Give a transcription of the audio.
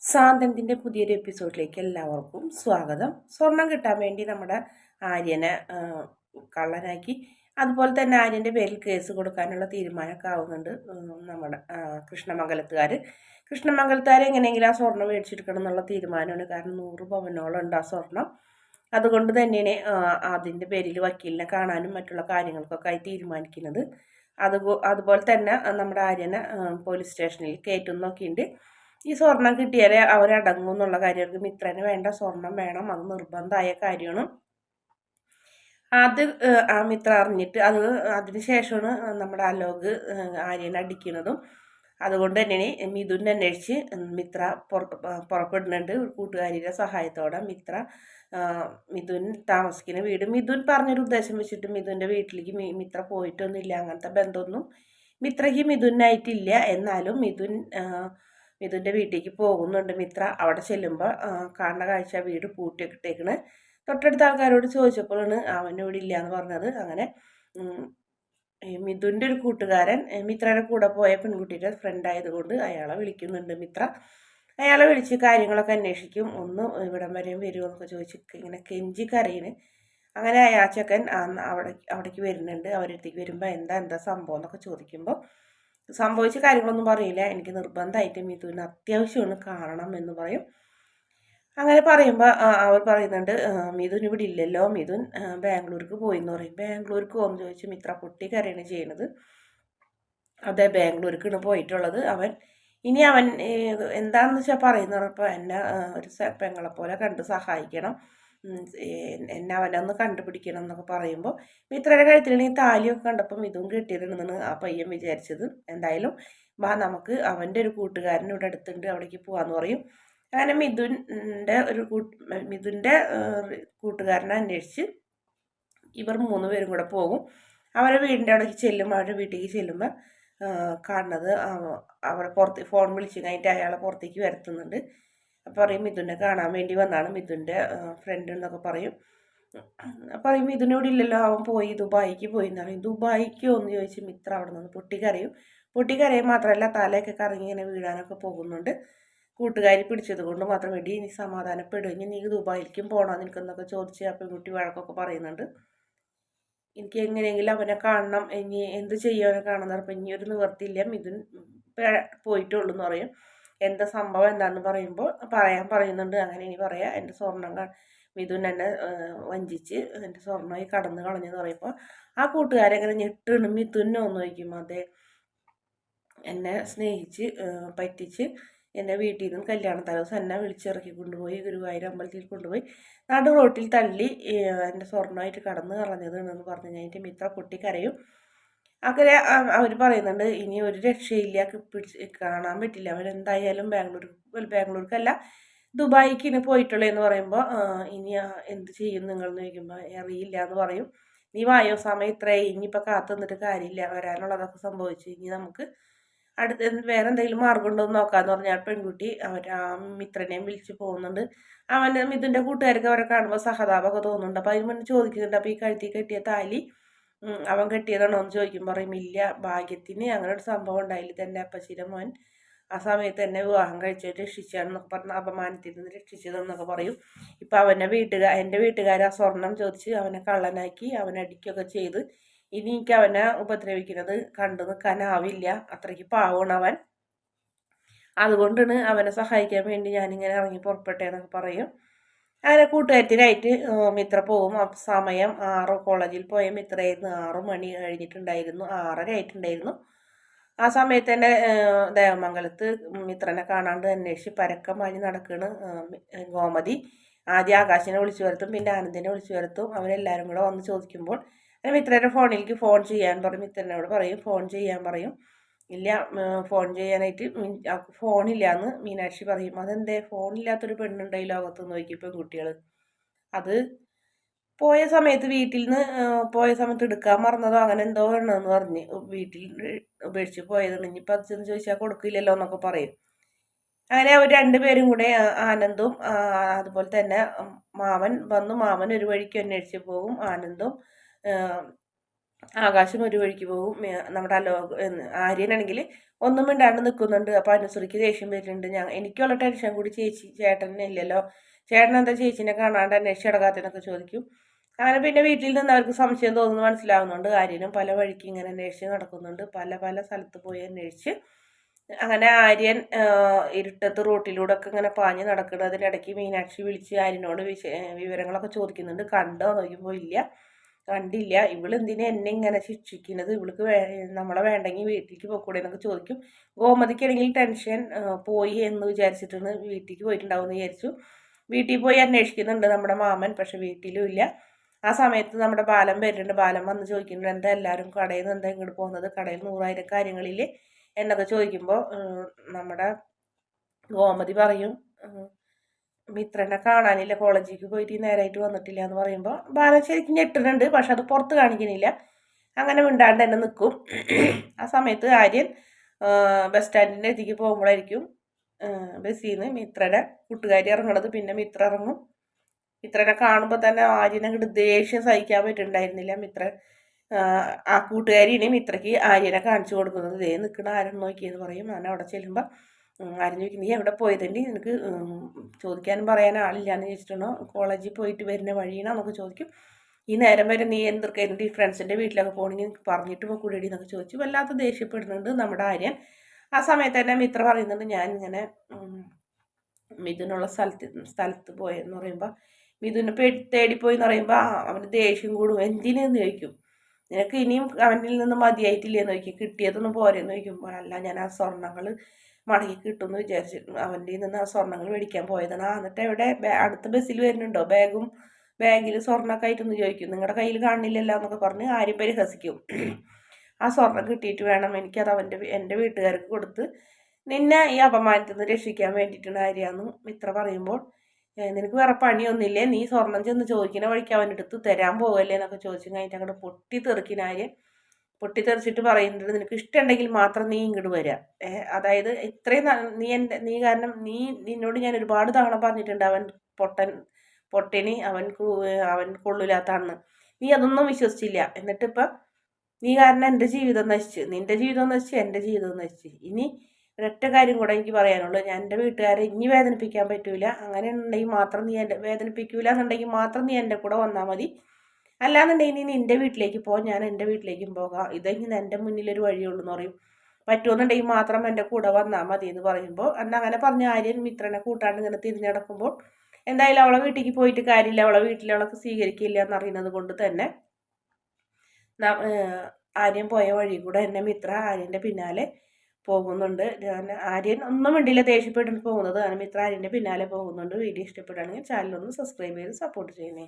സാന്ത്വനത്തിൻ്റെ പുതിയൊരു എപ്പിസോഡിലേക്ക് എല്ലാവർക്കും സ്വാഗതം. സ്വർണം കിട്ടാൻ വേണ്ടി നമ്മുടെ ആര്യനെ കള്ളനാക്കി, അതുപോലെ തന്നെ ആര്യൻ്റെ പേരിൽ കേസ് കൊടുക്കാനുള്ള തീരുമാനമൊക്കെ ആവുന്നുണ്ട് നമ്മുടെ കൃഷ്ണമംഗലത്തുകാർ എങ്ങനെയെങ്കിലും ആ സ്വർണം മേടിച്ചെടുക്കണം എന്നുള്ള തീരുമാനമാണ്. കാരണം 100 പവനോളം ഉണ്ട് ആ സ്വർണം. അതുകൊണ്ട് തന്നെയാണ് അതിൻ്റെ പേരിൽ വക്കീലിനെ കാണാനും മറ്റുള്ള കാര്യങ്ങൾക്കൊക്കെ ആയി തീരുമാനിക്കുന്നത്. അതുപോലെ തന്നെ നമ്മുടെ ആര്യനെ പോലീസ് സ്റ്റേഷനിൽ കയറ്റുന്നൊക്കെ ഉണ്ട്. ഈ സ്വർണം കിട്ടിയാലേ അവരടങ്ങും എന്നുള്ള കാര്യം. അവർക്ക് മിത്രന് വേണ്ട സ്വർണം വേണം, അത് നിർബന്ധമായ കാര്യമാണ്. അത് ആ മിത്ര അറിഞ്ഞിട്ട് അതിന് ശേഷമാണ് നമ്മുടെ അലോക് ആര്യനെ അടിക്കുന്നതും. അതുകൊണ്ട് തന്നെ മിഥുൻ അന്വേഷിച്ച് മിത്ര പുറപ്പെടുന്നുണ്ട്. കൂട്ടുകാരിയുടെ സഹായത്തോടെ മിഥുൻ താമസിക്കുന്ന വീട്, മിഥുൻ പറഞ്ഞൊരു ഉദ്ദേശം വെച്ചിട്ട് മിഥുൻ്റെ വീട്ടിലേക്ക് മിത്ര പോയിട്ടൊന്നുമില്ല. അങ്ങനത്തെ ബന്ധമൊന്നും മിത്രയ്ക്ക് മിഥുനായിട്ടില്ല. എന്നാലും മിഥുൻ്റെ വീട്ടിലേക്ക് പോകുന്നുണ്ട് മിത്ര. അവിടെ ചെല്ലുമ്പോൾ കാണുന്ന കാഴ്ച വീട് പൂട്ടിയൊക്കെ ഇട്ടേക്കണ്. തൊട്ടടുത്ത ആൾക്കാരോട് ചോദിച്ചപ്പോഴാണ് അവനിവിടെ ഇല്ല എന്ന് പറഞ്ഞത്. അങ്ങനെ മിഥുൻ്റെ ഒരു കൂട്ടുകാരൻ മിത്രയുടെ കൂടെ പോയ പെൺകുട്ടിയുടെ ഫ്രണ്ട് ആയതുകൊണ്ട് അയാളെ വിളിക്കുന്നുണ്ട് മിത്ര. അയാളെ വിളിച്ച് കാര്യങ്ങളൊക്കെ അന്വേഷിക്കും. ഒന്ന് ഇവിടം വരെയും വരുമോ എന്നൊക്കെ ചോദിച്ച് ഇങ്ങനെ കെഞ്ചി കരയിന്. അങ്ങനെ ആ ചെക്കൻ അവിടേക്ക് വരുന്നുണ്ട്. അവരടുത്തേക്ക് വരുമ്പോൾ എന്താ സംഭവം എന്നൊക്കെ ചോദിക്കുമ്പോൾ സംഭവിച്ച കാര്യങ്ങളൊന്നും പറയില്ല. എനിക്ക് നിർബന്ധമായിട്ട് മിഥുന് അത്യാവശ്യമാണ് കാണണം എന്ന് പറയും. അങ്ങനെ പറയുമ്പോൾ അവർ പറയുന്നുണ്ട്, മിഥുൻ ഇവിടെ ഇല്ലല്ലോ, മിഥുൻ ബാംഗ്ലൂർക്ക് പോയി എന്ന് പറയും. ബാംഗ്ലൂർക്ക് പോകുമെന്ന് ചോദിച്ച് മിത്ര പൊട്ടിക്കരയാണ് ചെയ്യുന്നത്. അതെ, ബാംഗ്ലൂർക്കാണ് പോയിട്ടുള്ളത് അവൻ. ഇനി അവൻ എന്താണെന്ന് വെച്ചാൽ പറയുന്നപ്പോൾ എന്നെ ഒരു പെങ്ങളെപ്പോലെ കണ്ട് സഹായിക്കണം, എന്നെ അവനൊന്ന് കണ്ടുപിടിക്കണം എന്നൊക്കെ പറയുമ്പോൾ മിത്രയുടെ കഴുത്തിലാണെങ്കിൽ താലിയൊക്കെ കണ്ടപ്പോൾ ഇതും കിട്ടിയിരുന്നെന്ന് ആ പയ്യൻ വിചാരിച്ചത്. എന്തായാലും നമുക്ക് അവൻ്റെ ഒരു കൂട്ടുകാരൻ ഇവിടെ അടുത്തുണ്ട്, അവിടേക്ക് പോകാമെന്ന് പറയും. അങ്ങനെ മിഥുൻ്റെ കൂട്ടുകാരനെ അന്വേഷിച്ച് ഇവർ 3 പേരും കൂടെ പോകും. അവരുടെ വീടിൻ്റെ അവിടേക്ക് ചെല്ലുമ്പോൾ അവരുടെ വീട്ടിലേക്ക് ചെല്ലുമ്പോൾ കാണുന്നത് അവരെ പുറത്ത് ഫോൺ വിളിച്ച് കഴിഞ്ഞിട്ട് അയാളെ പുറത്തേക്ക് വരുത്തുന്നുണ്ട്. അപ്പോൾ പറയും മിഥുനെ കാണാൻ വേണ്ടി വന്നാണ് മിഥുൻ്റെ ഫ്രണ്ട് എന്നൊക്കെ പറയും. പറയും മിഥുനോട് ഇല്ലല്ലോ, അവൻ പോയി ദുബായിക്ക് പോയി എന്ന് പറയും. ദുബായിക്കോ എന്ന് ചോദിച്ച് മിത്ര അവിടെ നിന്ന് പൊട്ടിക്കരയും മാത്രമല്ല തലയൊക്കെ കറങ്ങി ഇങ്ങനെ വീഴാനൊക്കെ പോകുന്നുണ്ട്. കൂട്ടുകാരി പിടിച്ചത് കൊണ്ട് മാത്രം വേണ്ടി ഇനി സമാധാനപ്പെടും, ഇനി നീ ദുബായിലേക്കും പോകണോ നിനക്കെന്നൊക്കെ ചോദിച്ച് ആ പെൺകുട്ടി വഴക്കൊക്കെ പറയുന്നുണ്ട്. എനിക്ക് എങ്ങനെയെങ്കിലും അവനെ കാണണം, ഇനി എന്ത് ചെയ്യാനെ കാണുന്ന പറഞ്ഞപ്പോൾ ഇനി ഒരു നിവർത്തിയില്ല, മിഥുൻ പോയിട്ടുള്ളൂ എന്ന് പറയും. എന്താ സംഭവം എന്താണെന്ന് പറയുമ്പോൾ പറയുന്നുണ്ട്. അങ്ങനെ ഇനി പറയാം, എൻ്റെ സ്വർണം മിഥുൻ എന്നെ വഞ്ചിച്ച് എൻ്റെ സ്വർണ്ണമായി കടന്നു കളഞ്ഞെന്ന് പറയുമ്പോൾ ആ കൂട്ടുകാരെങ്ങനെ ഞെട്ടാണ്. മിഥുനോ എന്ന് ചോദിക്കും. അതെ, എന്നെ സ്നേഹിച്ച് പറ്റിച്ച് എൻ്റെ വീട്ടിൽ നിന്നും കല്യാണ തലേദിവസം എന്നെ വിളിച്ചിറക്കി കൊണ്ടുപോയി ഗുരുവായൂർ അമ്പലത്തിൽ കൊണ്ടുപോയി നടു റോട്ടിൽ തള്ളി എൻ്റെ സ്വർണ്ണമായിട്ട് കടന്നു കളഞ്ഞതെന്ന് പറഞ്ഞു കഴിഞ്ഞിട്ട് മിത്ര പൊട്ടിക്കരയും. അങ്ങനെ അവർ പറയുന്നുണ്ട് ഇനി ഒരു രക്ഷയില്ല, കാണാൻ പറ്റില്ല, അവരെന്തായാലും ബാംഗ്ലൂർക്കല്ല ദുബായിക്ക് ഇനി പോയിട്ടുള്ളതെന്ന് പറയുമ്പോൾ ഇനി എന്ത് ചെയ്യും നിങ്ങളെന്ന് ചോദിക്കുമ്പോൾ അറിയില്ല എന്ന് പറയും. നീ വായോ, സമയം ഇത്രയായി, ഇനിയിപ്പോൾ കാത്തു നിന്നിട്ട് കാര്യമില്ല, വരാനുള്ളതൊക്കെ സംഭവിച്ചു, ഇനി നമുക്ക് അടുത്ത് വേറെ എന്തെങ്കിലും മാർഗം ഉണ്ടോ എന്ന് നോക്കാമെന്ന് പറഞ്ഞാൽ പെൺകുട്ടി ആ മിത്രനെയും വിളിച്ച് പോകുന്നുണ്ട്. മിഥുൻ്റെ കൂട്ടുകാർക്ക് അവരെ കാണുമ്പോൾ സഹതാപമൊക്കെ തോന്നുന്നുണ്ട്. അപ്പോൾ അതിന് മുന്നേ ചോദിക്കുന്നുണ്ട്, അപ്പോൾ ഈ കഴുത്തി കെട്ടിയ താലി അവൻ കെട്ടിയതാണോ എന്ന് ചോദിക്കും. പറയും ഇല്ല, ഭാഗ്യത്തിന് അങ്ങനെ ഒരു സംഭവം ഉണ്ടായില്ല, തന്നെ അപ്പച്ചിയുടെ മോൻ ആ സമയത്ത് എന്നെ വിവാഹം കഴിച്ചിട്ട് രക്ഷിച്ചാണെന്നൊക്കെ പറഞ്ഞ് അപമാനത്തിൽ നിന്ന് രക്ഷിച്ചതെന്നൊക്കെ പറയും. ഇപ്പം എൻ്റെ വീട്ടുകാർ ആ സ്വർണം ചോദിച്ച് അവനെ കള്ളനാക്കി അവനടിക്കുകയൊക്കെ ചെയ്ത് ഇനി എനിക്ക് അവനെ ഉപദ്രവിക്കുന്നത് കണ്ടു നിൽക്കാനാവില്ല, അത്രയ്ക്ക് പാവമാണ് അവൻ. അതുകൊണ്ടാണ് അവനെ സഹായിക്കാൻ വേണ്ടി ഞാനിങ്ങനെ ഇറങ്ങി പുറപ്പെട്ടേന്നൊക്കെ പറയും. അങ്ങനെ കൂട്ടുകാരത്തിനായിട്ട് മിത്ര പോവും. സമയം 6 കോളേജിൽ പോയ മിത്രയായിരുന്നു. 6 മണി കഴിഞ്ഞിട്ടുണ്ടായിരുന്നു, 6:30 ആയിട്ടുണ്ടായിരുന്നു. ആ സമയത്ത് തന്നെ ദേവമംഗലത്ത് മിത്രനെ കാണാണ്ട് അന്വേഷിച്ച് പരക്കം പാഞ്ഞ് നടക്കുകയാണ് ഗോമതി. ആദ്യം ആകാശിനെ വിളിച്ചു വരുത്തും, പിന്നെ ആനന്ദിനെ വിളിച്ചു വരുത്തും. അവരെല്ലാവരും കൂടെ വന്ന് ചോദിക്കുമ്പോൾ മിത്രയുടെ ഫോണിലേക്ക് ഫോൺ ചെയ്യാൻ പറയും. മിത്രനോട് പറയും ഫോൺ ചെയ്യാൻ പറയും. ഇല്ല, ഫോൺ ചെയ്യാനായിട്ട് ഫോണില്ലാന്ന് മീനാക്ഷി പറയും. അതെന്തേ ഫോണില്ലാത്തൊരു പെണ്ണുണ്ട് ഈ ലോകത്തെന്ന് ചോദിക്കും പെൺകുട്ടികൾ. അത് പോയ സമയത്ത് വീട്ടിൽ നിന്ന് പോയ സമയത്ത് എടുക്കാൻ മറന്നതോ അങ്ങനെ എന്തോ വേണമെന്ന് പറഞ്ഞ് വീട്ടിൽ ഉപേക്ഷിച്ച് പോയതാണ്. ഇനിയിപ്പോൾ അത് ചെന്ന് ചോദിച്ചാൽ കൊടുക്കില്ലല്ലോ എന്നൊക്കെ പറയും. അങ്ങനെ അവർ 2 പേരും കൂടെ ആനന്ദും അതുപോലെ തന്നെ മാമൻ ഒരു വഴിക്ക് അന്വേഷിച്ച് പോകും. ആനന്ദും ആകാശം ഒരു വഴിക്ക് പോകും. നമ്മുടെ ആര്യനാണെങ്കിൽ ഒന്നും മിണ്ടാണ്ട് നിൽക്കുന്നുണ്ട്. അപ്പോൾ അനുസരിക്ക് ദേഷ്യം വരുന്നുണ്ട്. എനിക്കുള്ള ടെൻഷൻ കൂടി ചേട്ടനെ ഇല്ലല്ലോ, ചേട്ടൻ എന്താ ചേച്ചിനെ കാണാണ്ട് അന്വേഷിച്ച് കിടക്കാത്തതെന്നൊക്കെ ചോദിക്കും. അങ്ങനെ പിന്നെ വീട്ടിൽ നിന്ന് അവർക്ക് സംശയം തോന്നുന്നു മനസ്സിലാവുന്നുണ്ട്. ആര്യനും പല വഴിക്ക് ഇങ്ങനെ അന്വേഷിച്ച് നടക്കുന്നുണ്ട്. പല പല സ്ഥലത്ത് പോയി അന്വേഷിച്ച് അങ്ങനെ ആര്യൻ ഇരുട്ടത്ത് റോട്ടിലൂടെ ഒക്കെ ഇങ്ങനെ പാഞ്ഞ് നടക്കുന്നതിനിടയ്ക്ക് മീനാക്ഷി വിളിച്ച് ആര്യനോട് വിവരങ്ങളൊക്കെ ചോദിക്കുന്നുണ്ട്. കണ്ടോ നോക്കുമ്പോൾ ഇല്ല, കണ്ടില്ല. ഇവളെന്തിനാ എന്നെ ഇങ്ങനെ ശിക്ഷിക്കുന്നത്, ഇവൾക്ക് നമ്മളെ വേണ്ടെങ്കിൽ വീട്ടിലേക്ക് പോയിക്കൂടെ എന്നൊക്കെ ചോദിക്കും. ഗോമതിക്കാണെങ്കിൽ ടെൻഷൻ പോയി എന്ന് വിചാരിച്ചിട്ടാണ് വീട്ടിലേക്ക് പോയിട്ടുണ്ടാവും എന്ന് വിചാരിച്ചു. വീട്ടിൽ പോയി അന്വേഷിക്കുന്നുണ്ട് നമ്മുടെ മാമൻ, പക്ഷെ വീട്ടിലും ഇല്ല. ആ സമയത്ത് നമ്മുടെ ബാലൻ വരുന്നുണ്ട്. ബാലൻ വന്ന് ചോദിക്കുന്നുണ്ട്, എന്താ എല്ലാവരും കടയിൽ നിന്ന് എന്താ ഇങ്ങോട്ട് പോകുന്നത്, കടയിൽ 100,000 കാര്യങ്ങളിൽ എന്നൊക്കെ ചോദിക്കുമ്പോൾ നമ്മുടെ ഗോമതി പറയും, മിത്രനെ കാണാനില്ല, കോളേജിലേക്ക് പോയിട്ട് നേരായിട്ട് വന്നിട്ടില്ല എന്ന് പറയുമ്പോൾ ബാലൻ ശരിക്കും ഞെട്ടുന്നുണ്ട്. പക്ഷെ അത് പുറത്ത് കാണിക്കുന്നില്ല. അങ്ങനെ മിണ്ടാണ്ട് തന്നെ നിൽക്കും. ആ സമയത്ത് ആര്യൻ ബസ് സ്റ്റാൻഡിൻ്റെ അടുത്തേക്ക് പോകുമ്പോഴായിരിക്കും ബസ്സിൽ നിന്ന് മിത്രയുടെ കൂട്ടുകാരി ഇറങ്ങണത്. പിന്നെ മിത്ര ഇറങ്ങും. മിത്രനെ കാണുമ്പോൾ തന്നെ ആര്യനെ അങ്ങോട്ട് ദേഷ്യം സഹിക്കാൻ പറ്റുന്നുണ്ടായിരുന്നില്ല. ആ കൂട്ടുകാരിയാണ് മിത്രയ്ക്ക് ആര്യനെ കാണിച്ചു കൊടുക്കുന്നത്. ദേ നിൽക്കണ ആരും നോക്കിയെന്ന് പറയും. ഞാൻ അവിടെ ചെല്ലുമ്പോൾ ആരും ചോദിക്കും, നീ എവിടെ പോയതണ്ടി, നിനക്ക് ചോദിക്കാനും പറയാനും ആളില്ലാന്ന് ചോദിച്ചിട്ടുണ്ടോ, കോളേജിൽ പോയിട്ട് വരുന്ന വഴിയാണെന്നൊക്കെ ചോദിക്കും. ഈ നേരം വരെ നീ എന്തൊക്കെ ഫ്രണ്ട്സിൻ്റെ വീട്ടിലൊക്കെ പോകണമെങ്കിൽ പറഞ്ഞിട്ട് പോകൂടി എന്നൊക്കെ ചോദിച്ചു വല്ലാത്ത ദേഷ്യപ്പെടുന്നുണ്ട് നമ്മുടെ ആര്യൻ. ആ സമയത്ത് തന്നെ മിത്ര പറയുന്നുണ്ട്, ഞാൻ ഇങ്ങനെ മിഥുനുള്ള സ്ഥലത്ത് പോയെന്ന് പറയുമ്പോൾ മിഥുനെ തേടിപ്പോയി എന്ന് പറയുമ്പോൾ അവന് ദേഷ്യം കൂടും. എന്തിനെന്ന് ചോദിക്കും. നിനക്ക് ഇനിയും അവനിൽ നിന്ന് മതിയായിട്ടില്ലേന്ന് ചോദിക്കും. കിട്ടിയതൊന്നും പോരെന്ന് ചോദിക്കുമ്പോൾ അല്ല, ഞാൻ ആ സ്വർണ്ണങ്ങൾ മടങ്ങി കിട്ടുമെന്ന് വിചാരിച്ചിട്ട് അവൻ്റെ നിന്ന് ആ സ്വർണ്ണങ്ങൾ മേടിക്കാൻ പോയതാണ്. എന്നിട്ട് എവിടെ അടുത്ത ബസ്സിൽ വരുന്നുണ്ടോ ബാഗിൽ സ്വർണ്ണമൊക്കെ ആയിട്ടൊന്ന് ചോദിക്കും. നിങ്ങളുടെ കയ്യിൽ കാണില്ലല്ലോ എന്നൊക്കെ പറഞ്ഞ് ആരും പരിഹസിക്കും. ആ സ്വർണം കിട്ടിയിട്ട് വേണം എനിക്കത് എൻ്റെ വീട്ടുകാർക്ക് കൊടുത്ത് നിന്നെ ഈ അപമാനത്തിൽ നിന്ന് രക്ഷിക്കാൻ വേണ്ടിയിട്ടാണ് ആര്യാന്ന് മിത്ര പറയുമ്പോൾ, നിനക്ക് വേറെ പണിയൊന്നുമില്ലേ, നീ സ്വർണം ചെന്ന് ചോദിക്കുന്ന വഴിക്ക് അവൻ്റെ അടുത്ത് തരാൻ പോകല്ലേ എന്നൊക്കെ ചോദിച്ചു കഴിഞ്ഞിട്ട് അങ്ങോട്ട് പൊട്ടിത്തെറിക്കിനാര് പൊട്ടിത്തെറിച്ചിട്ട് പറയുന്നുണ്ട്, നിനക്ക് ഇഷ്ടമുണ്ടെങ്കിൽ മാത്രം നീ ഇങ്ങോട്ട് വരാം. അതായത് ഇത്രയും നീ കാരണം നിന്നോട് ഞാൻ ഒരുപാട് തവണ പറഞ്ഞിട്ടുണ്ട് അവൻ പൊട്ടന് അവൻ കൊള്ളില്ലാത്താണെന്ന്. നീ അതൊന്നും വിശ്വസിച്ചില്ല. എന്നിട്ടിപ്പം നീ കാരണം എൻ്റെ ജീവിതം നശിച്ച്, നിൻ്റെ ജീവിതം നശിച്ച്, എൻ്റെ ജീവിതം നശിച്ച്. ഇനി ഒരൊറ്റ കാര്യം കൂടെ എനിക്ക് പറയാനുള്ളൂ, ഞാൻ എൻ്റെ വീട്ടുകാരെ ഇനി വേദനിപ്പിക്കാൻ പറ്റൂല. അങ്ങനെ ഉണ്ടെങ്കിൽ മാത്രം നീ വേദനിപ്പിക്കൂല എന്നുണ്ടെങ്കിൽ മാത്രം നീ എൻ്റെ കൂടെ വന്നാൽ മതി. അല്ലാന്നുണ്ടെങ്കിൽ നീ നിൻ്റെ വീട്ടിലേക്ക് പോ, ഞാൻ എൻ്റെ വീട്ടിലേക്കും പോകാം. ഇതെങ്ങനെ എൻ്റെ മുന്നിലൊരു വഴിയുള്ളൂ എന്ന് പറയും. പറ്റുമെന്നുണ്ടെങ്കിൽ മാത്രം എൻ്റെ കൂടെ വന്നാൽ മതി എന്ന് പറയുമ്പോൾ അങ്ങനെ പറഞ്ഞ ആര്യൻ മിത്രനെ കൂട്ടാണ്ട് ഇങ്ങനെ തിരിഞ്ഞടക്കുമ്പോൾ എന്തായാലും അവളെ വീട്ടിലേക്ക് പോയിട്ട് കാര്യമില്ല, അവളെ വീട്ടിലവളൊക്കെ സ്വീകരിക്കില്ല എന്നറിയുന്നത് കൊണ്ട് തന്നെ ആര്യൻ പോയ വഴി കൂടെ എന്നെ മിത്ര ആര്യൻ്റെ പിന്നാലെ പോകുന്നുണ്ട്. ആര്യൻ ഒന്നും വേണ്ടിയില്ല ദേഷ്യപ്പെട്ടിട്ട് പോകുന്നത്. മിത്ര ആര്യൻ്റെ പിന്നാലെ പോകുന്നുണ്ട്. വീഡിയോ ഇഷ്ടപ്പെടുകയാണെങ്കിൽ ചാനലൊന്ന് സബ്സ്ക്രൈബ് ചെയ്ത് സപ്പോർട്ട് ചെയ്യണേ.